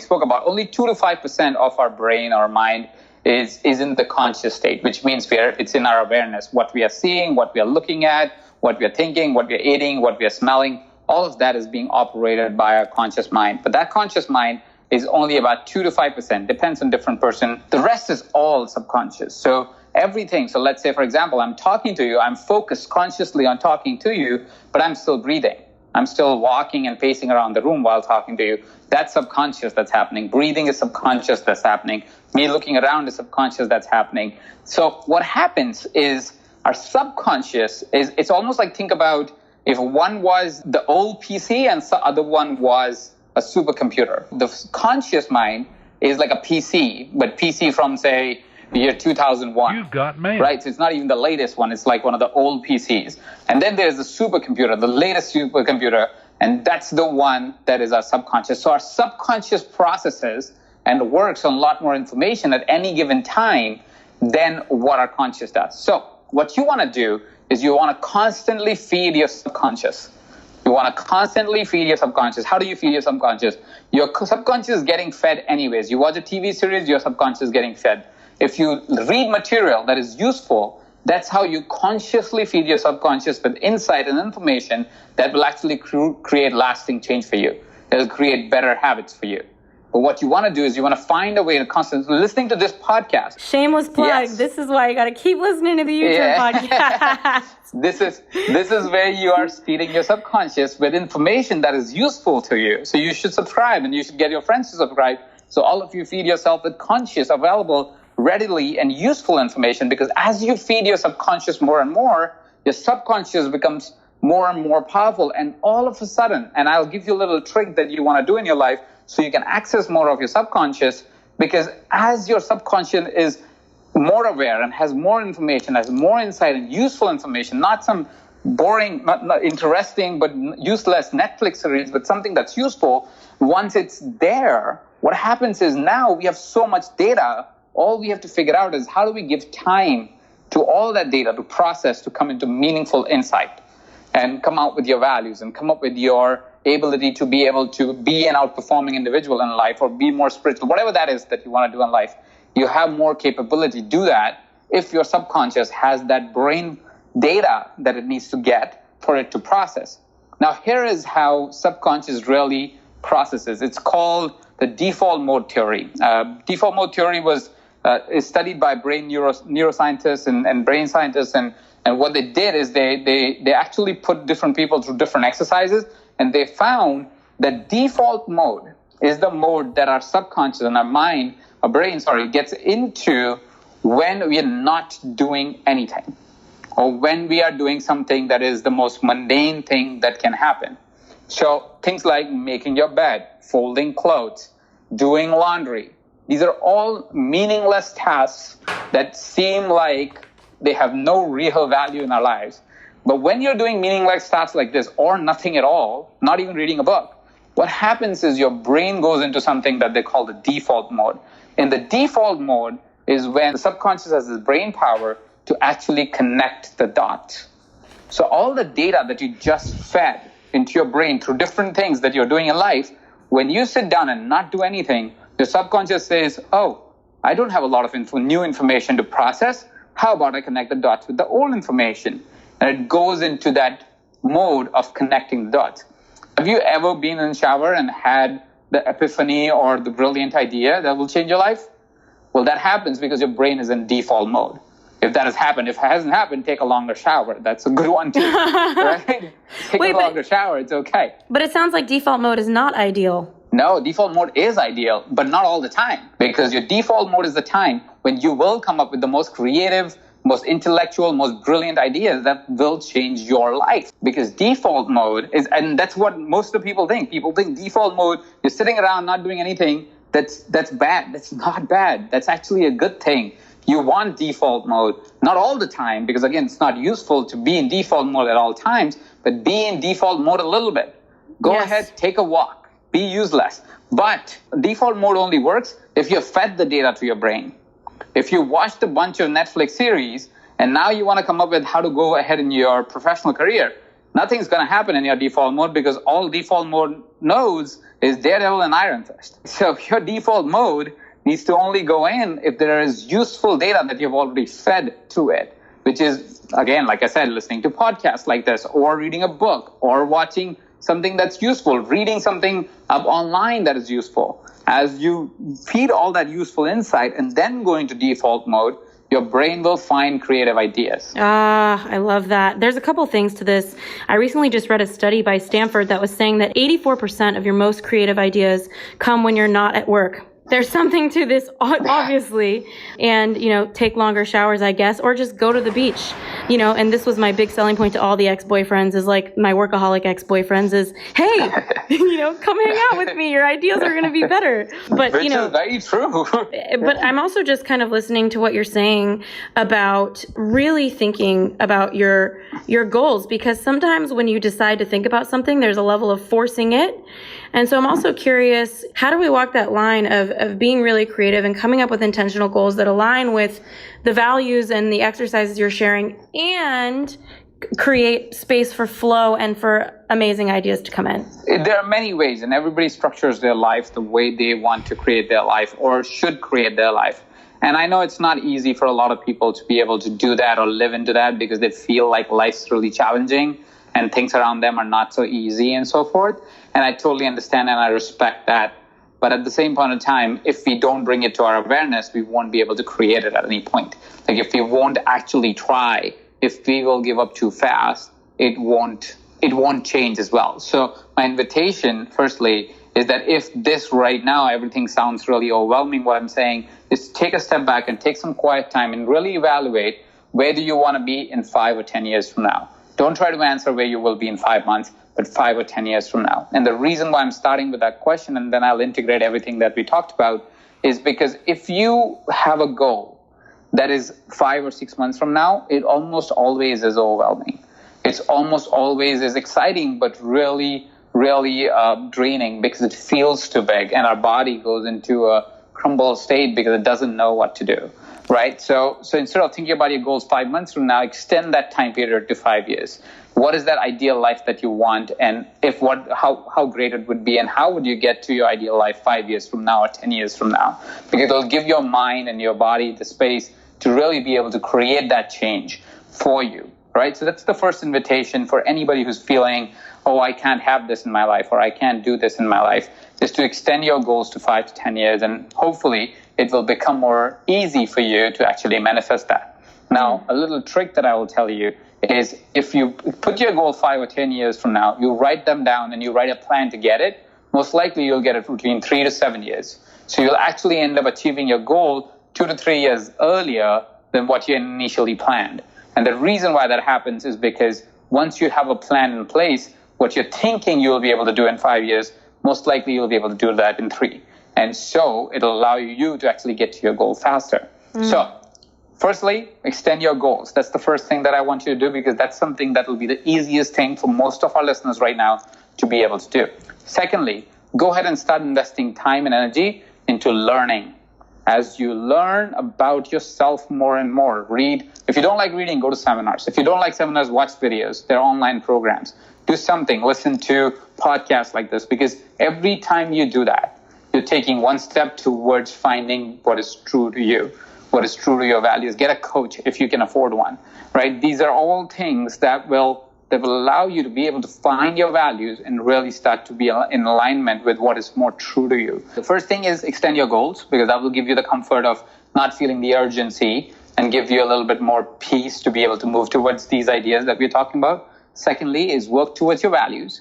spoke about. Only 2 to 5% of our brain or mind is in the conscious state, which means it's in our awareness. What we are seeing, what we are looking at, what we are thinking, what we are eating, what we are smelling, all of that is being operated by our conscious mind. But that conscious mind is only about 2 to 5%, depends on different person. The rest is all subconscious. So everything. So let's say, for example, I'm talking to you, I'm focused consciously on talking to you, but I'm still breathing. I'm still walking and pacing around the room while talking to you. That's subconscious that's happening. Breathing is subconscious that's happening. Me looking around is subconscious that's happening. So what happens is our subconscious it's almost like, think about if one was the old PC and the other one was a supercomputer. The conscious mind is like a PC, but PC from, say, year 2001. You've got mail. Right? So it's not even the latest one. It's like one of the old PCs. And then there's the supercomputer, the latest supercomputer, and that's the one that is our subconscious. So our subconscious processes and works on a lot more information at any given time than what our conscious does. So what you want to do is you want to constantly feed your subconscious. You want to constantly feed your subconscious. How do you feed your subconscious? Your subconscious is getting fed anyways. You watch a TV series, your subconscious is getting fed. If you read material that is useful, that's how you consciously feed your subconscious with insight and information that will actually create lasting change for you. It'll create better habits for you. But what you want to do is you want to find a way to constantly listening to this podcast. Shameless plug. Yes. This is why you got to keep listening to the U-Turn podcast. This is where you are feeding your subconscious with information that is useful to you. So you should subscribe, and you should get your friends to subscribe. So all of you feed yourself with conscious, available, readily and useful information, because as you feed your subconscious more and more, your subconscious becomes more and more powerful. And all of a sudden, and I'll give you a little trick that you want to do in your life so you can access more of your subconscious, because as your subconscious is more aware and has more information, has more insight and useful information, not some boring, not interesting, but useless Netflix series, but something that's useful, once it's there, what happens is now we have so much data. All we have to figure out is how do we give time to all that data to process, to come into meaningful insight and come out with your values and come up with your ability to be able to be an outperforming individual in life or be more spiritual, whatever that is that you want to do in life. You have more capability to do that if your subconscious has that brain data that it needs to get for it to process. Now, here is how subconscious really processes. It's called the default mode theory. Default mode theory is studied by brain neuroscientists and brain scientists, and what they did is they actually put different people through different exercises, and they found that default mode is the mode that our subconscious and our brain gets into when we are not doing anything, or when we are doing something that is the most mundane thing that can happen. So things like making your bed, folding clothes, doing laundry. These are all meaningless tasks that seem like they have no real value in our lives. But when you're doing meaningless tasks like this, or nothing at all, not even reading a book, what happens is your brain goes into something that they call the default mode. In the default mode is when the subconscious has this brain power to actually connect the dots. So all the data that you just fed into your brain through different things that you're doing in life, when you sit down and not do anything, your subconscious says, oh, I don't have a lot of new information to process. How about I connect the dots with the old information? And it goes into that mode of connecting the dots. Have you ever been in the shower and had the epiphany or the brilliant idea that will change your life? Well, that happens because your brain is in default mode. If that has happened, if it hasn't happened, take a longer shower. That's a good one too, right? Take a longer shower, it's okay. But it sounds like default mode is not ideal. No, default mode is ideal, but not all the time. Because your default mode is the time when you will come up with the most creative, most intellectual, most brilliant ideas that will change your life. Because default mode is, and that's what most of the people think. People think default mode, you're sitting around not doing anything, that's bad. That's not bad. That's actually a good thing. You want default mode, not all the time, because again, it's not useful to be in default mode at all times, but be in default mode a little bit. Go ahead, take a walk, be useless. But default mode only works if you fed the data to your brain. If you watched a bunch of Netflix series and now you want to come up with how to go ahead in your professional career, nothing's going to happen in your default mode because all default mode knows is Daredevil and Iron Fist. So your default mode needs to only go in if there is useful data that you've already fed to it, which is, again, like I said, listening to podcasts like this, or reading a book, or watching something that's useful, reading something up online that is useful. As you feed all that useful insight and then go into default mode, your brain will find creative ideas. I love that. There's a couple things to this. I recently just read a study by Stanford that was saying that 84% of your most creative ideas come when you're not at work. There's something to this, obviously. And, take longer showers, I guess, or just go to the beach, and this was my big selling point to all the ex-boyfriends is like my workaholic ex-boyfriends is, hey, come hang out with me. Your ideas are going to be better. But, Which is very true. But I'm also just kind of listening to what you're saying about really thinking about your goals, because sometimes when you decide to think about something, there's a level of forcing it. And so I'm also curious, how do we walk that line of being really creative and coming up with intentional goals that align with the values and the exercises you're sharing and create space for flow and for amazing ideas to come in? There are many ways, and everybody structures their life the way they want to create their life or should create their life. And I know it's not easy for a lot of people to be able to do that or live into that because they feel like life's really challenging and things around them are not so easy and so forth. And I totally understand and I respect that. But at the same point in time, if we don't bring it to our awareness, we won't be able to create it at any point. Like if we won't actually try, if we will give up too fast, it won't change as well. So my invitation, firstly, is that if this right now, everything sounds really overwhelming, what I'm saying is take a step back and take some quiet time and really evaluate where do you want to be in 5 or 10 years from now. Don't try to answer where you will be in 5 months, but 5 or 10 years from now. And the reason why I'm starting with that question, and then I'll integrate everything that we talked about, is because if you have a goal that is 5 or 6 months from now, it almost always is overwhelming. It's almost always is exciting, but really, really draining because it feels too big and our body goes into a crumble state because it doesn't know what to do. Right. So instead of thinking about your goals 5 months from now, extend that time period to 5 years. What is that ideal life that you want? And how great it would be, and how would you get to your ideal life 5 years from now or 10 years from now? Because it'll give your mind and your body the space to really be able to create that change for you. Right. So that's the first invitation for anybody who's feeling, oh, I can't have this in my life, or I can't do this in my life, is to extend your goals to 5 to 10 years. And hopefully it will become more easy for you to actually manifest that. Now, a little trick that I will tell you is if you put your goal 5 or 10 years from now, you write them down and you write a plan to get it, most likely you'll get it between 3 to 7 years. So you'll actually end up achieving your goal 2 to 3 years earlier than what you initially planned. And the reason why that happens is because once you have a plan in place, what you're thinking you'll be able to do in 5 years, most likely you'll be able to do that in 3. And so it'll allow you to actually get to your goal faster. So firstly, extend your goals. That's the first thing that I want you to do, because that's something that will be the easiest thing for most of our listeners right now to be able to do. Secondly, go ahead and start investing time and energy into learning. As you learn about yourself more and more, read. If you don't like reading, go to seminars. If you don't like seminars, watch videos. They're online programs. Do something. Listen to podcasts like this, because every time you do that, you're taking one step towards finding what is true to you, what is true to your values. Get a coach if you can afford one, right? These are all things that will allow you to be able to find your values and really start to be in alignment with what is more true to you. The first thing is extend your goals, because that will give you the comfort of not feeling the urgency and give you a little bit more peace to be able to move towards these ideas that we're talking about. Secondly is work towards your values.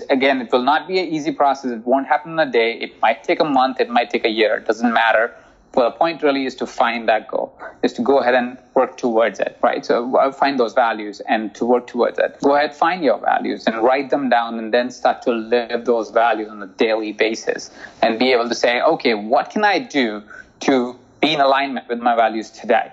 Again, it will not be an easy process. It won't happen in a day. It might take a month. It might take a year. It doesn't matter. But the point really is to find that goal, is to go ahead and work towards it, right? So find those values and to work towards it. Go ahead, find your values and write them down, and then start to live those values on a daily basis and be able to say, okay, what can I do to be in alignment with my values today,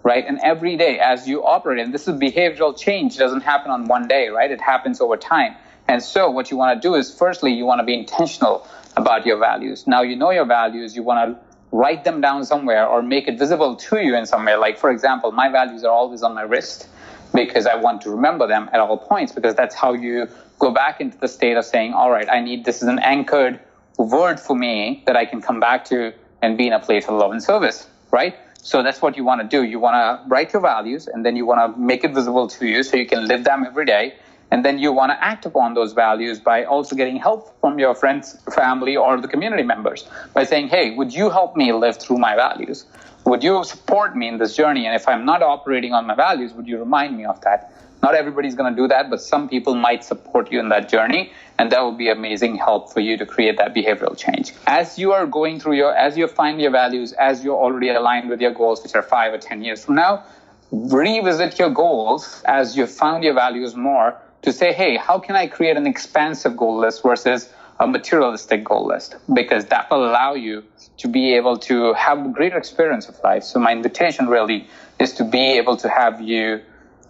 right? And every day as you operate, and this is behavioral change, doesn't happen on one day, right? It happens over time. And so what you want to do is, firstly, you want to be intentional about your values. Now you know your values, you want to write them down somewhere or make it visible to you in some way. Like, for example, my values are always on my wrist because I want to remember them at all points, because that's how you go back into the state of saying, all right, this is an anchored word for me that I can come back to and be in a place of love and service, right? So that's what you want to do. You want to write your values, and then you want to make it visible to you so you can live them every day. And then you want to act upon those values by also getting help from your friends, family, or the community members by saying, hey, would you help me live through my values? Would you support me in this journey? And if I'm not operating on my values, would you remind me of that? Not everybody's going to do that, but some people might support you in that journey. And that will be amazing help for you to create that behavioral change. As you are going through as you find your values, as you're already aligned with your goals, which are 5 or 10 years from now, revisit your goals as you've found your values more, to say, hey, how can I create an expansive goal list versus a materialistic goal list? Because that will allow you to be able to have a greater experience of life. So my invitation really is to be able to have you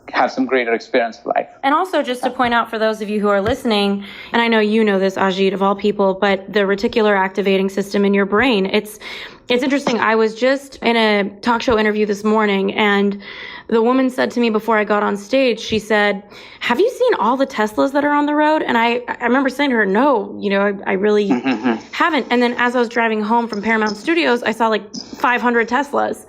have some greater experience of life. And also, just to point out for those of you who are listening, and I know you know this, Ajit, of all people, but the reticular activating system in your brain, it's interesting. I was just in a talk show interview this morning, and the woman said to me before I got on stage, she said, have you seen all the Teslas that are on the road? And I remember saying to her, no, I really haven't. And then as I was driving home from Paramount Studios, I saw like 500 Teslas.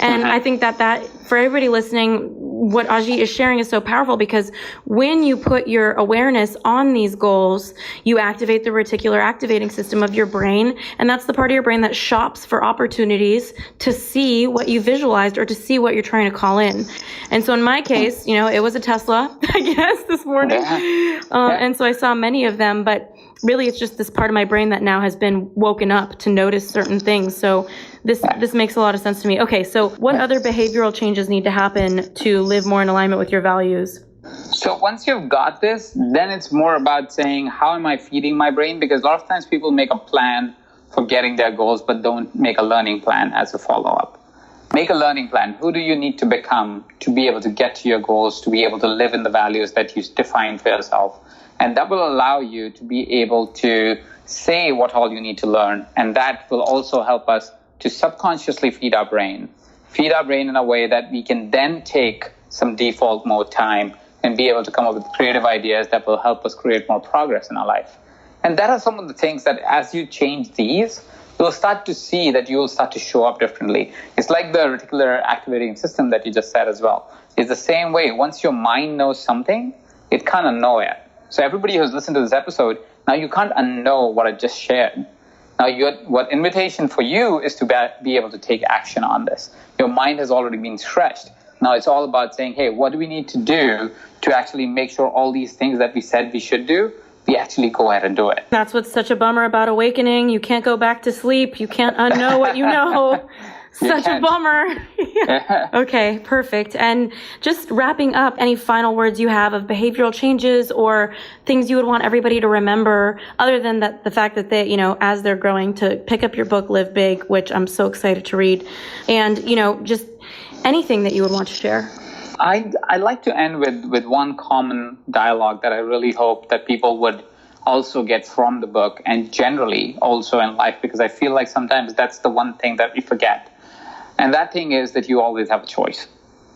And I think that for everybody listening, what Ajit is sharing is so powerful, because when you put your awareness on these goals, you activate the reticular activating system of your brain. And that's the part of your brain that shops for opportunities to see what you visualized or to see what you're trying to call in. And so in my case, it was a Tesla, I guess, this morning. And so I saw many of them, but really it's just this part of my brain that now has been woken up to notice certain things. So this makes a lot of sense to me. Okay, so what other behavioral changes need to happen to live more in alignment with your values? So once you've got this, then it's more about saying, how am I feeding my brain? Because a lot of times people make a plan for getting their goals, but don't make a learning plan as a follow-up. Make a learning plan. Who do you need to become to be able to get to your goals, to be able to live in the values that you define for yourself? And that will allow you to be able to say what all you need to learn. And that will also help us to subconsciously feed our brain in a way that we can then take some default mode time and be able to come up with creative ideas that will help us create more progress in our life. And that are some of the things that as you change these, you'll start to see that you'll start to show up differently. It's like the reticular activating system that you just said as well. It's the same way. Once your mind knows something, it can't unknow it. So everybody who's listened to this episode, now you can't unknow what I just shared. Now, what invitation for you is to be able to take action on this. Your mind has already been stretched. Now it's all about saying, hey, what do we need to do to actually make sure all these things that we said we should do, we actually go ahead and do it. That's what's such a bummer about awakening. You can't go back to sleep. You can't unknow what you know. Such a bummer. Yeah. Okay, perfect. And just wrapping up, any final words you have of behavioral changes or things you would want everybody to remember, other than that, the fact that they, as they're growing, to pick up your book, Live Big, which I'm so excited to read, and, just anything that you would want to share. I'd like to end with one common dialogue that I really hope that people would also get from the book, and generally also in life, because I feel like sometimes that's the one thing that we forget. And that thing is that you always have a choice.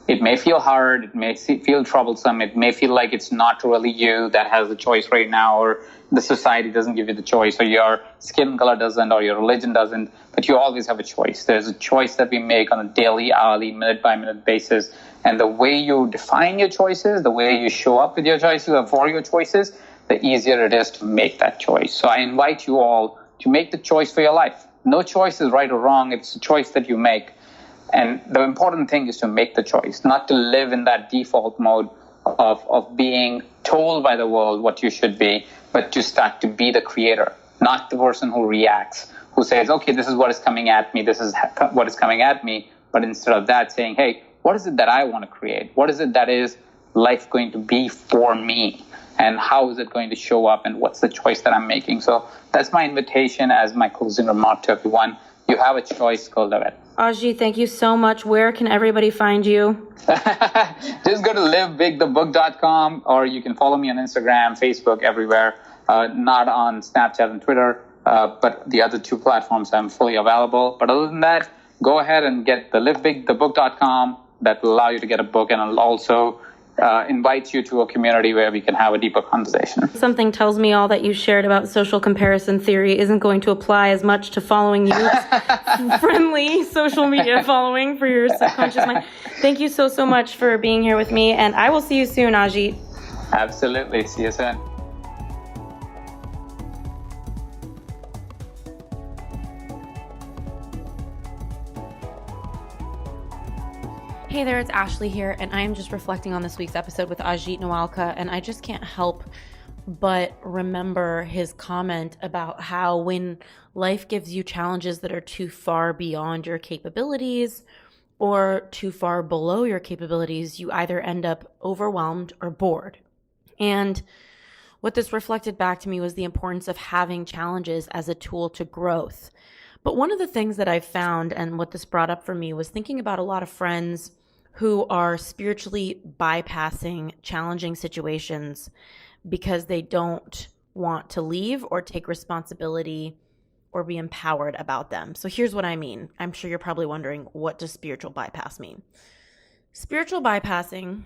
It may feel hard, it may feel troublesome, it may feel like it's not really you that has the choice right now, or the society doesn't give you the choice, or your skin color doesn't, or your religion doesn't, but you always have a choice. There's a choice that we make on a daily, hourly, minute-by-minute basis. And the way you define your choices, the way you show up with your choices or for your choices, the easier it is to make that choice. So I invite you all to make the choice for your life. No choice is right or wrong. It's a choice that you make. And the important thing is to make the choice, not to live in that default mode of being told by the world what you should be, but to start to be the creator, not the person who reacts, who says, okay, this is what is coming at me, this is what is coming at me. But instead of that, saying, hey, what is it that I want to create? What is it that is life going to be for me? And how is it going to show up? And what's the choice that I'm making? So that's my invitation as my closing remark to everyone. You have a choice, go live it. Ajit, thank you so much. Where can everybody find you? Just go to livebigthebook.com, or you can follow me on Instagram, Facebook, everywhere. Not on Snapchat and Twitter, but the other two platforms I'm fully available. But other than that, go ahead and get the livebigthebook.com. That will allow you to get a book, and it'll also invite you to a community where we can have a deeper conversation. Something tells me all that you shared about social comparison theory isn't going to apply as much to following you. Friendly social media following for your subconscious mind. Thank you so much for being here with me, and I will see you soon, Ajit. Absolutely. See you soon. Hey there, it's Ashley here, and I am just reflecting on this week's episode with Ajit Nawalkha, and I just can't help but remember his comment about how when life gives you challenges that are too far beyond your capabilities or too far below your capabilities, you either end up overwhelmed or bored. And what this reflected back to me was the importance of having challenges as a tool to growth. But one of the things that I found, and what this brought up for me, was thinking about a lot of friends who are spiritually bypassing challenging situations because they don't want to leave or take responsibility or be empowered about them. So here's what I mean. I'm sure you're probably wondering, what does spiritual bypass mean? Spiritual bypassing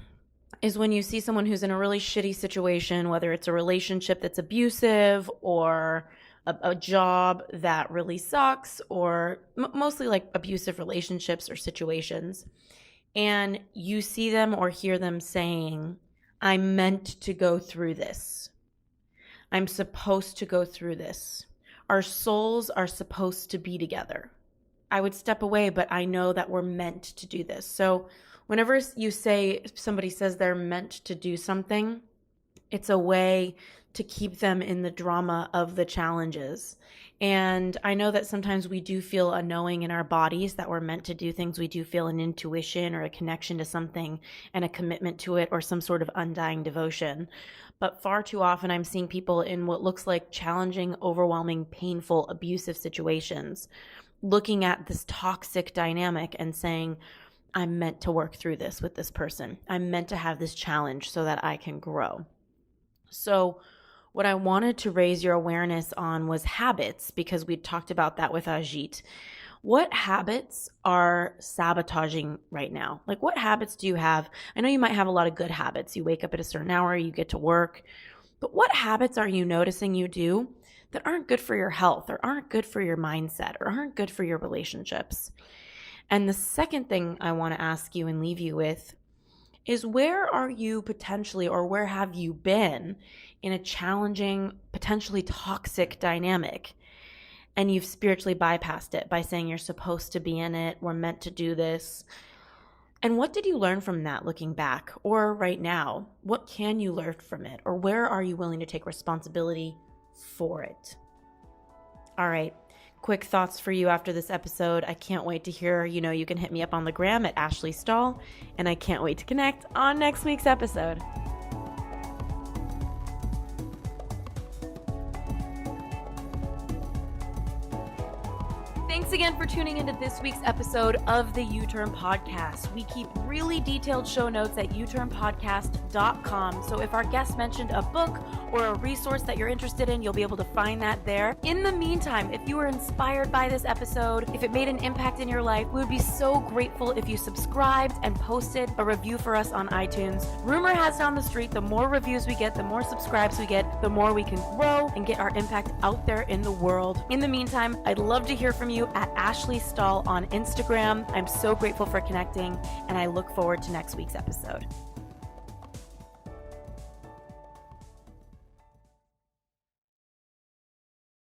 is when you see someone who's in a really shitty situation, whether it's a relationship that's abusive or a job that really sucks, or mostly like abusive relationships or situations. And you see them or hear them saying, I'm meant to go through this. I'm supposed to go through this. Our souls are supposed to be together. I would step away, but I know that we're meant to do this. So whenever somebody says they're meant to do something, it's a way to keep them in the drama of the challenges. And I know that sometimes we do feel a knowing in our bodies that we're meant to do things. We do feel an intuition or a connection to something and a commitment to it, or some sort of undying devotion. But far too often I'm seeing people in what looks like challenging, overwhelming, painful, abusive situations, looking at this toxic dynamic and saying, I'm meant to work through this with this person. I'm meant to have this challenge so that I can grow. So what I wanted to raise your awareness on was habits, because we talked about that with Ajit. What habits are sabotaging right now? Like, what habits do you have? I know you might have a lot of good habits. You wake up at a certain hour, you get to work. But what habits are you noticing you do that aren't good for your health, or aren't good for your mindset, or aren't good for your relationships? And the second thing I want to ask you and leave you with is, where are you potentially, or where have you been in a challenging, potentially toxic dynamic, and you've spiritually bypassed it by saying you're supposed to be in it, we're meant to do this? And what did you learn from that looking back, or right now? What can you learn from it, or where are you willing to take responsibility for it? All right. quick thoughts for you after this episode. I can't wait to hear, you can hit me up on the gram at Ashley Stahl, and I can't wait to connect on next week's episode. Thanks again for tuning into this week's episode of the U-Turn Podcast. We keep really detailed show notes at uturnpodcast.com. So if our guest mentioned a book or a resource that you're interested in, you'll be able to find that there. In the meantime, if you were inspired by this episode, if it made an impact in your life, we would be so grateful if you subscribed and posted a review for us on iTunes. Rumor has it on the street, the more reviews we get, the more subscribes we get, the more we can grow and get our impact out there in the world. In the meantime, I'd love to hear from you at Ashley Stahl on Instagram. I'm so grateful for connecting, and I look forward to next week's episode.